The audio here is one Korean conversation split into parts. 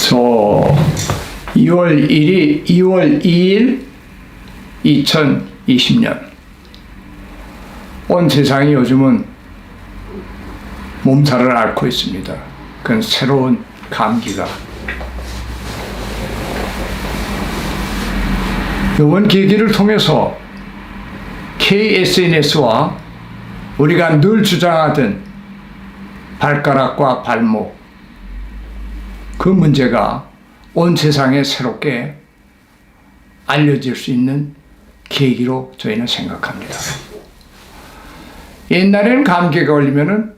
2월 2일 2020년 온 세상이 요즘은 몸살을 앓고 있습니다. 그건 새로운 감기가. 이번 계기를 통해서 KSNS와 우리가 늘 주장하던 발가락과 발목, 그 문제가 온 세상에 새롭게 알려질 수 있는 계기로 저희는 생각합니다. 옛날에는 감기가 걸리면은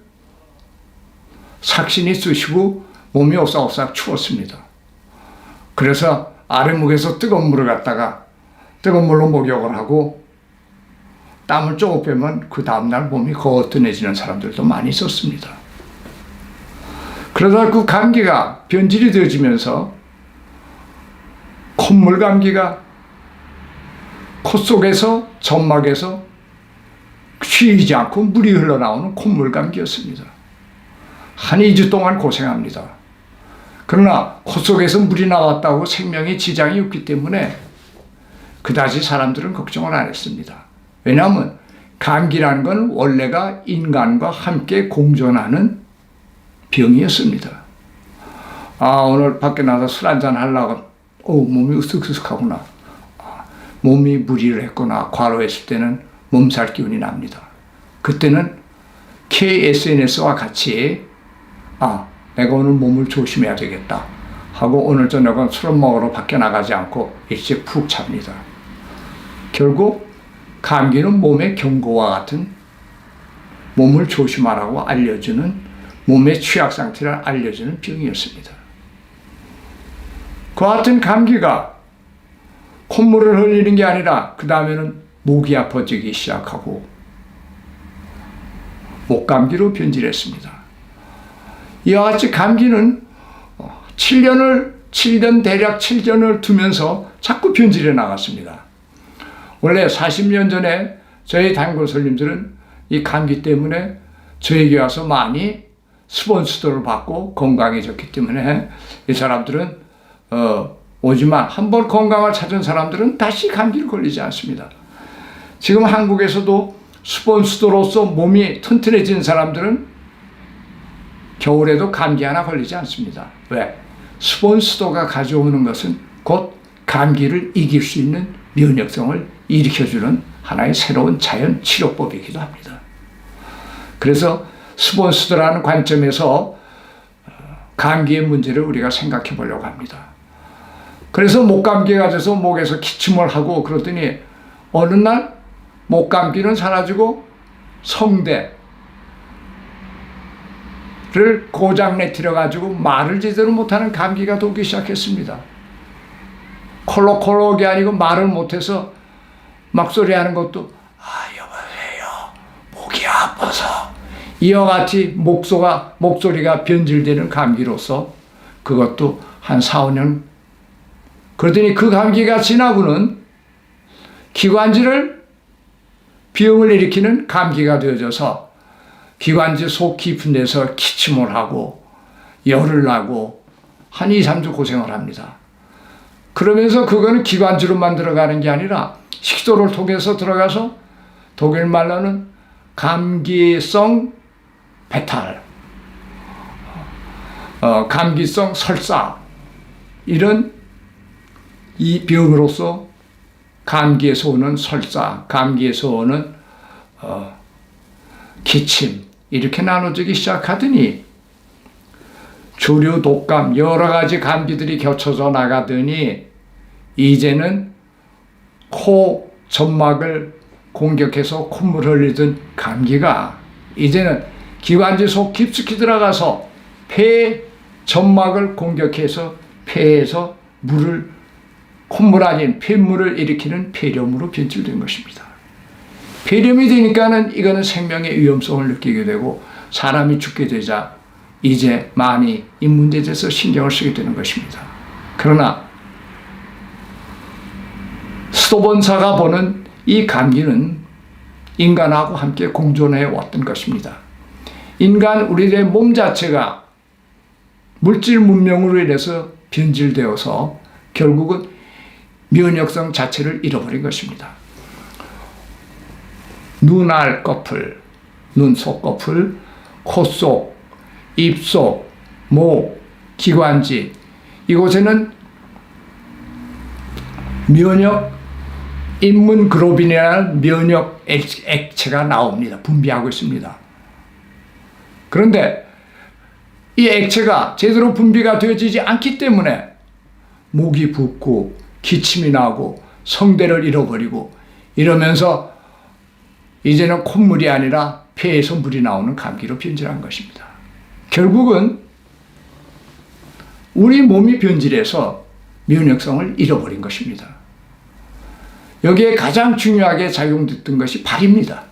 삭신이 쑤시고 몸이 오싹오싹 추웠습니다. 그래서 아랫목에서 뜨거운 물을 갖다가 뜨거운 물로 목욕을 하고 땀을 조금 빼면 그 다음날 몸이 거뜬해지는 사람들도 많이 있었습니다. 그러다 그 감기가 변질이 되어지면서 콧물 감기가 코 속에서 점막에서 쉬지 않고 물이 흘러나오는 콧물 감기였습니다. 한 2주 동안 고생합니다. 그러나 코 속에서 물이 나왔다고 생명에 지장이 없기 때문에 그다지 사람들은 걱정을 안 했습니다. 왜냐하면 감기라는 건 원래가 인간과 함께 공존하는 병이었습니다. 오늘 밖에 나가서 술 한잔 하려고 몸이 으쓱으쓱하구나. 몸이 무리를 했구나. 과로했을 때는 몸살 기운이 납니다. 그때는 KSNS와 같이 내가 오늘 몸을 조심해야 되겠다 하고 오늘 저녁은 술을 먹으러 밖에 나가지 않고 일찍 푹 잡니다. 결국 감기는 몸의 경고와 같은 몸을 조심하라고 알려주는 몸의 취약 상태를 알려주는 병이었습니다. 그와 같은 감기가 콧물을 흘리는 게 아니라 그 다음에는 목이 아파지기 시작하고 목감기로 변질했습니다. 이와 같이 감기는 7년 대략 7년을 두면서 자꾸 변질해 나갔습니다. 원래 40년 전에 저희 단골 손님들은 이 감기 때문에 저에게 와서 많이 수본수도를 받고 건강해졌기 때문에 이 사람들은 오지만 한번 건강을 찾은 사람들은 다시 감기를 걸리지 않습니다. 지금 한국에서도 수본수도로서 몸이 튼튼해진 사람들은 겨울에도 감기 하나 걸리지 않습니다. 왜? 수본수도가 가져오는 것은 곧 감기를 이길 수 있는 면역성을 일으켜주는 하나의 새로운 자연 치료법이기도 합니다. 그래서 수본수도라는 관점에서 감기의 문제를 우리가 생각해 보려고 합니다. 그래서 목감기가 돼서 목에서 기침을 하고 그러더니 어느 날 목감기는 사라지고 성대를 고장내뜨려 가지고 말을 제대로 못하는 감기가 돌기 시작했습니다. 콜록콜록이 아니고 말을 못해서 막소리하는 것도 여보세요 목이 아파서 이와 같이 목소리가 변질되는 감기로서 그것도 한 4, 5년 그러더니 그 감기가 지나고는 기관지를 비염을 일으키는 감기가 되어져서 기관지 속 깊은 데서 기침을 하고 열을 나고 한 2, 3주 고생을 합니다. 그러면서 그거는 기관지로만 들어가는 게 아니라 식도를 통해서 들어가서 독일 말로는 감기성 배탈, 감기성 설사 이런 이 병으로서 감기에서 오는 설사, 감기에서 오는 기침 이렇게 나눠지기 시작하더니 조류, 독감 여러 가지 감기들이 겹쳐져 나가더니 이제는 코 점막을 공격해서 콧물 흘리던 감기가 이제는 기관지 속 깊숙이 들어가서 폐 점막을 공격해서 폐에서 콧물 아닌 폐물을 일으키는 폐렴으로 변질된 것입니다. 폐렴이 되니까는 이거는 생명의 위험성을 느끼게 되고 사람이 죽게 되자 이제 많이 이 문제에 대해서 신경을 쓰게 되는 것입니다. 그러나 수도본사가 보는 이 감기는 인간하고 함께 공존해 왔던 것입니다. 인간 우리의 몸 자체가 물질 문명으로 인해서 변질되어서 결국은 면역성 자체를 잃어버린 것입니다. 눈알 꺼풀, 눈속 꺼풀, 콧속, 입속, 목, 기관지 이곳에는 면역 임문글로빈이라는 면역 액체가 나옵니다. 분비하고 있습니다. 그런데 이 액체가 제대로 분비가 되어지지 않기 때문에 목이 붓고 기침이 나고 성대를 잃어버리고 이러면서 이제는 콧물이 아니라 폐에서 물이 나오는 감기로 변질한 것입니다. 결국은 우리 몸이 변질해서 면역성을 잃어버린 것입니다. 여기에 가장 중요하게 작용됐던 것이 발입니다.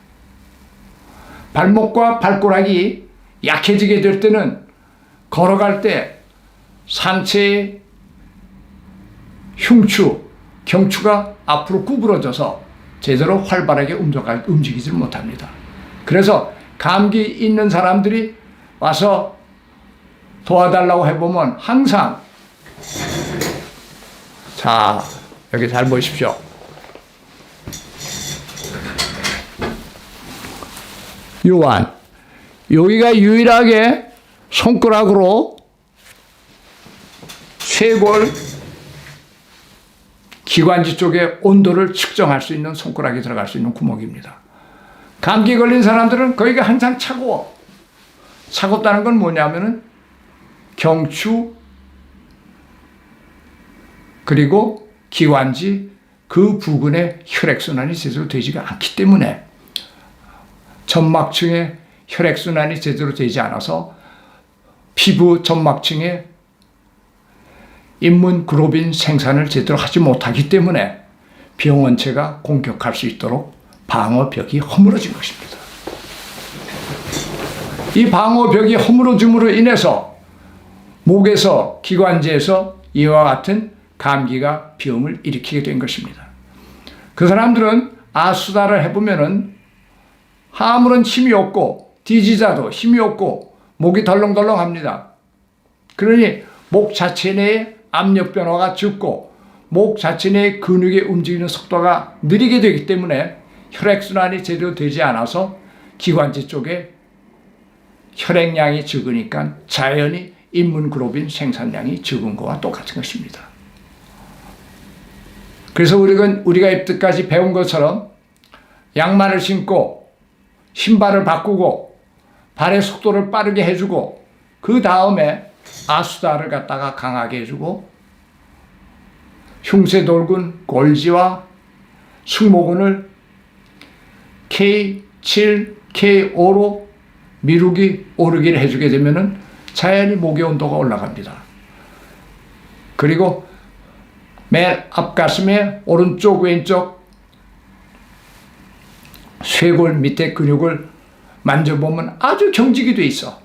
발목과 발가락이 약해지게 될 때는 걸어갈 때 상체의 흉추, 경추가 앞으로 구부러져서 제대로 활발하게 움직이지 못합니다. 그래서 감기 있는 사람들이 와서 도와달라고 해보면 항상 자 여기 잘 보십시오. 요한 여기가 유일하게 손가락으로 쇄골 기관지 쪽에 온도를 측정할 수 있는 손가락이 들어갈 수 있는 구멍입니다. 감기 걸린 사람들은 거기가 항상 차가워. 차갑다는 건 뭐냐면은 경추 그리고 기관지 그 부근에 혈액순환이 제대로 되지가 않기 때문에 점막층에 혈액순환이 제대로 되지 않아서 피부 점막층에 임문글로빈 생산을 제대로 하지 못하기 때문에 병원체가 공격할 수 있도록 방어벽이 허물어진 것입니다. 이 방어벽이 허물어짐으로 인해서 목에서 기관지에서 이와 같은 감기가 병을 일으키게 된 것입니다. 그 사람들은 아수다를 해보면은 아무런 힘이 없고 뒤지자도 힘이 없고 목이 덜렁덜렁합니다. 그러니 목 자체 내에 압력 변화가 적고 목 자체 내의 근육의 움직이는 속도가 느리게 되기 때문에 혈액순환이 제대로 되지 않아서 기관지 쪽에 혈액량이 적으니까 자연히 임문글로빈 생산량이 적은 것과 똑같은 것입니다. 그래서 우리가 입덧까지 배운 것처럼 양말을 신고 신발을 바꾸고 발의 속도를 빠르게 해주고 그 다음에 아수다를 갖다가 강하게 해주고 흉쇄돌근 골지와 승모근을 K7, K5로 미루기, 오르기를 해주게 되면은 자연히 목의 온도가 올라갑니다. 그리고 맨 앞가슴에 오른쪽 왼쪽 쇄골 밑에 근육을 만져보면 아주 경직이 돼 있어.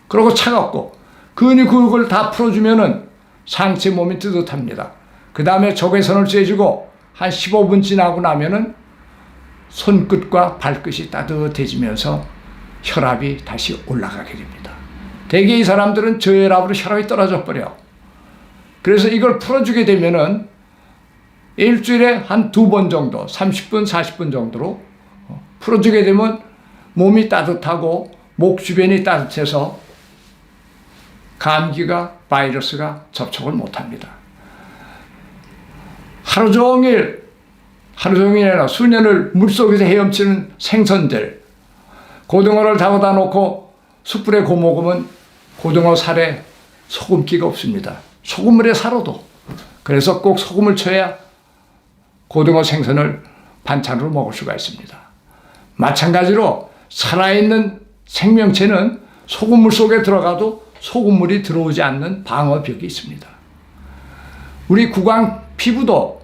그리고 차갑고 그걸 다 풀어주면은 상체 몸이 뜨뜻합니다. 그 다음에 적외선을 쬐주고 한 15분 지나고 나면은 손끝과 발끝이 따뜻해지면서 혈압이 다시 올라가게 됩니다. 대개 이 사람들은 저혈압으로 혈압이 떨어져 버려. 그래서 이걸 풀어주게 되면은 일주일에 한 2번 정도, 30분, 40분 정도로 풀어주게 되면 몸이 따뜻하고 목 주변이 따뜻해서 감기가, 바이러스가 접촉을 못합니다. 하루 종일 아니라 수년을 물속에서 헤엄치는 생선들, 고등어를 잡아다 놓고 숯불에 구워 먹으면 고등어 살에 소금기가 없습니다. 소금물에 살아도. 그래서 꼭 소금을 쳐야 고등어 생선을 반찬으로 먹을 수가 있습니다. 마찬가지로 살아있는 생명체는 소금물 속에 들어가도 소금물이 들어오지 않는 방어벽이 있습니다. 우리 구강 피부도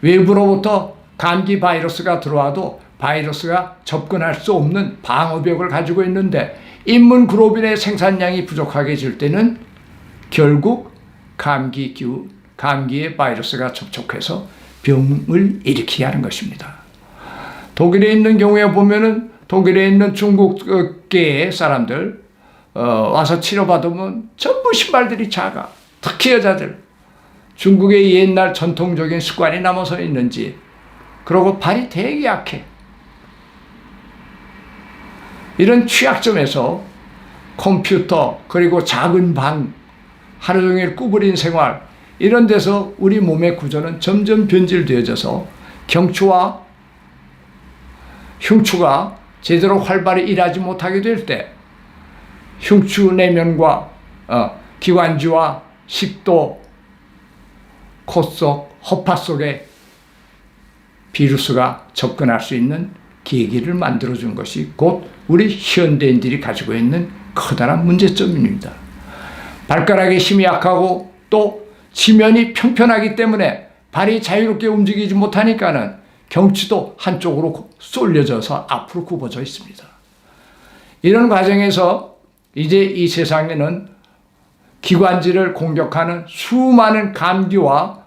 외부로부터 감기 바이러스가 들어와도 바이러스가 접근할 수 없는 방어벽을 가지고 있는데 임문글로빈의 생산량이 부족하게 때는 결국 감기에 바이러스가 접촉해서 병을 일으키게 하는 것입니다. 독일에 있는 경우에 보면은 독일에 있는 중국계의 사람들 와서 치료받으면 전부 신발들이 작아. 특히 여자들, 중국의 옛날 전통적인 습관이 남아서 있는지, 그리고 발이 되게 약해. 이런 취약점에서 컴퓨터, 그리고 작은 방, 하루 종일 구부린 생활, 이런 데서 우리 몸의 구조는 점점 변질되어져서 경추와 흉추가 제대로 활발히 일하지 못하게 될 때 흉추 내면과 기관지와 식도, 코 속, 허파 속에 비루스가 접근할 수 있는 계기를 만들어준 것이 곧 우리 현대인들이 가지고 있는 커다란 문제점입니다. 발가락에 힘이 약하고 또 지면이 평평하기 때문에 발이 자유롭게 움직이지 못하니까는 경추도 한쪽으로 쏠려져서 앞으로 굽어져 있습니다. 이런 과정에서 이제 이 세상에는 기관지를 공격하는 수많은 감기와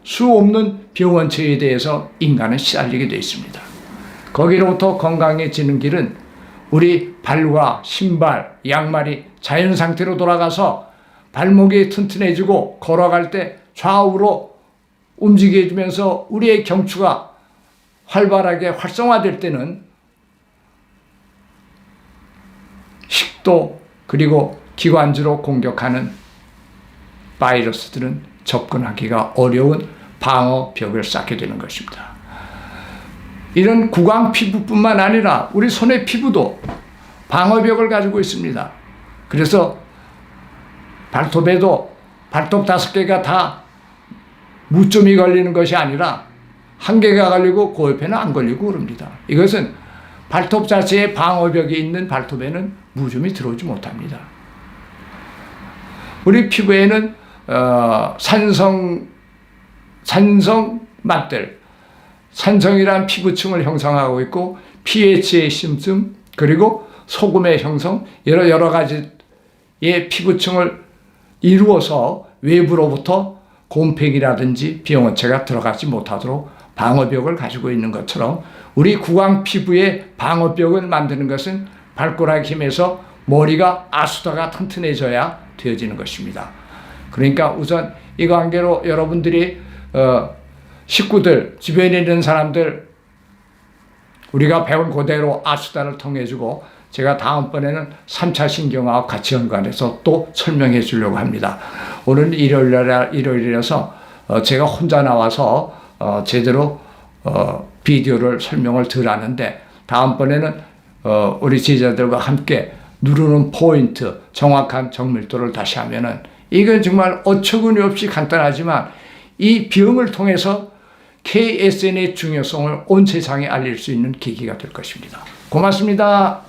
수 없는 병원체에 대해서 인간은 시달리게 되어 있습니다. 거기로부터 건강해지는 길은 우리 발과 신발, 양말이 자연 상태로 돌아가서 발목이 튼튼해지고 걸어갈 때 좌우로 움직여주면서 우리의 경추가 활발하게 활성화될 때는 식도 그리고 기관지로 공격하는 바이러스들은 접근하기가 어려운 방어벽을 쌓게 되는 것입니다. 이런 구강 피부뿐만 아니라 우리 손의 피부도 방어벽을 가지고 있습니다. 그래서 발톱에도 발톱 5개가 다 무좀이 걸리는 것이 아니라 1개가 걸리고 그 옆에는 안 걸리고 그럽니다. 이것은 발톱 자체에 방어벽이 있는 발톱에는 무좀이 들어오지 못합니다. 우리 피부에는 산성막들, 산성이란 피부층을 형성하고 있고 pH의 심층 그리고 소금의 형성 여러 가지의 피부층을 이루어서 외부로부터 곰팡이라든지 비용원체가 들어가지 못하도록 방어벽을 가지고 있는 것처럼 우리 구강 피부의 방어벽을 만드는 것은 발가락 힘에서 머리가 아수다가 튼튼해져야 되어지는 것입니다. 그러니까 우선 이 관계로 여러분들이 식구들, 주변에 있는 사람들 우리가 배운 그대로 아수다를 통해주고 제가 다음번에는 3차 신경화와 같이 연관해서 또 설명해 주려고 합니다. 오늘 일요일이라서 제가 혼자 나와서 제대로 비디오를 설명을 덜 하는데 다음번에는 우리 제자들과 함께 누르는 포인트, 정확한 정밀도를 다시 하면은 이건 정말 어처구니 없이 간단하지만 이 병을 통해서 KSN의 중요성을 온 세상에 알릴 수 있는 계기가 될 것입니다. 고맙습니다.